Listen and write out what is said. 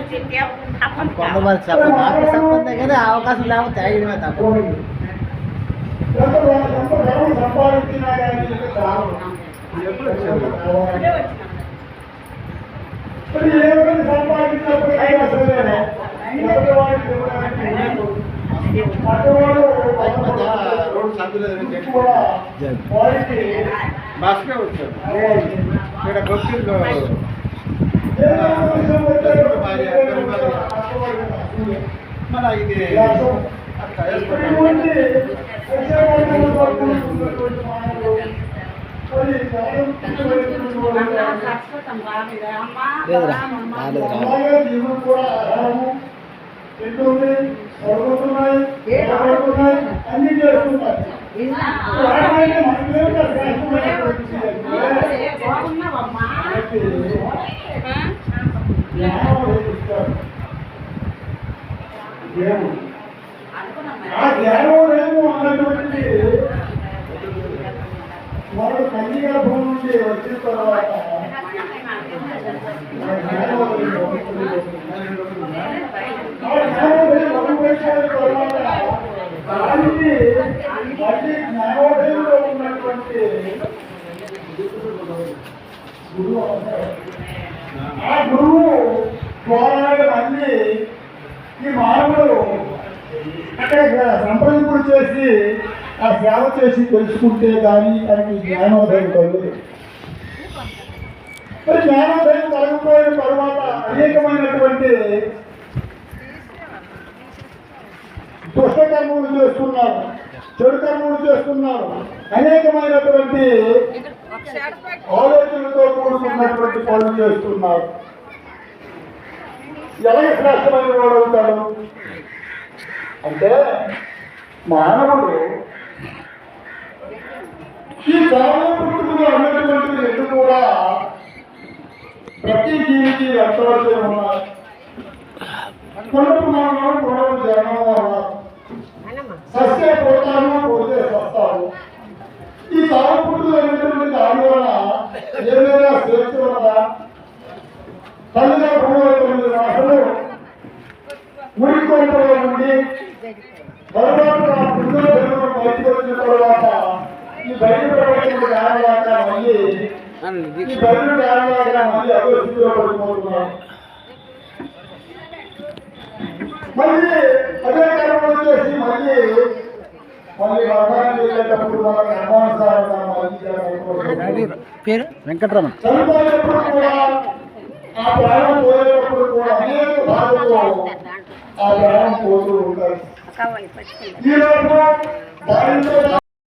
కొంతమంది సంబంధం కానీ అవకాశం లేకపోతే త్యాగమే తప్ప సంపాదించినా కానీ సంపాదించినప్పుడు అయినా సరే రోడ్ సందులో బస్కే వచ్చాడు ఇక్కడ భక్తులు మన ఇది అన్ని చేస్తున్నారు ఆ జ్ఞానోదయము అన్నటువంటి వాడు కన్య గర్భం నుండి వచ్చిన తర్వాత దానికి మళ్ళీ జ్ఞానోదయంలో ఉన్నటువంటి గురువు ఆ గురువు ద్వారా మళ్ళీ ఈ మానవుడు అంటే సంప్రదింపులు చేసి ఆ సేవ చేసి తెలుసుకుంటే కానీ తనకి జ్ఞానోదయం కలుగుతుంది. మరి జ్ఞానోదయం కలగకపోయిన తర్వాత అనేకమైనటువంటి దుష్టకర్మలు చేస్తున్నారు, చెడు కర్మలు చేస్తున్నారు, అనేకమైనటువంటి ఆలోచనలతో కూడుకున్నటువంటి పనులు చేస్తున్నారు. ఎలాగ శ్రేష్టమైన వాడు అవుతాడు అంటే మానవుడు ఈ పుట్టుకలు అన్నటువంటి రెండు కూడా ప్రతి జీవికి ఎంతవరకు ఉన్నారు. కొడుకు మానవుడు గొడవ జనం సస్య పోతాను పోతే సస్తాను. ఈ పుట్టుకలు అనేటువంటి దాని వల్ల ఏదైనా స్వేచ్ఛ ఉన్నదా? తల్లిదండ్రులు అసలు ఊరికొంటలో నుండి తర్వాత ఆ పుట్టుల బయటకు వచ్చిన తర్వాత ఈ బయట ప్రపంచంలో కారణాక మళ్ళీ ఈ బయట కారణాక మళ్ళీ అభివృద్ధిలో పడిపోతున్నారు. మళ్ళీ అదే కర్మలు చేసి మళ్ళీ వర్గానికి వెళ్ళేటప్పుడు మనకి అనుమానుసారంగా పేరు వెంకటరమణ చనిపోయేటప్పుడు కూడా ఆ ప్రాణం పోయేటప్పుడు కూడా అనేక బాధలు ఆ ప్రాణం పోతూ ఉంటారు. ఈ రోజు భార్యతో